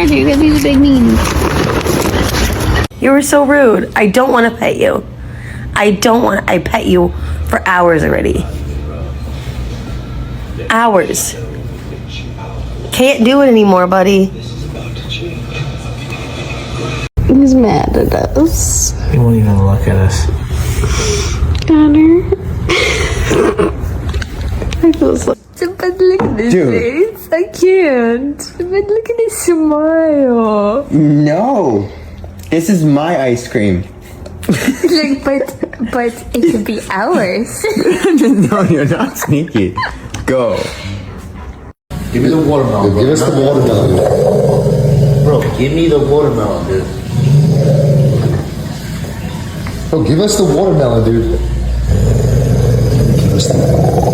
character because he's a big mean. You were so rude. I don't want to pet you. I pet you for hours already. Hours. Can't do it anymore, buddy. He's mad at us. He won't even look at us. Connor. I feel so. But look at this face. I can't. But look at his smile. No. This is my ice cream. Like, but it could be ours. No, you're not sneaky. Go. Give me the watermelon. Give us the watermelon. Bro, give me the watermelon, dude. Oh, give us the watermelon, dude. Give us the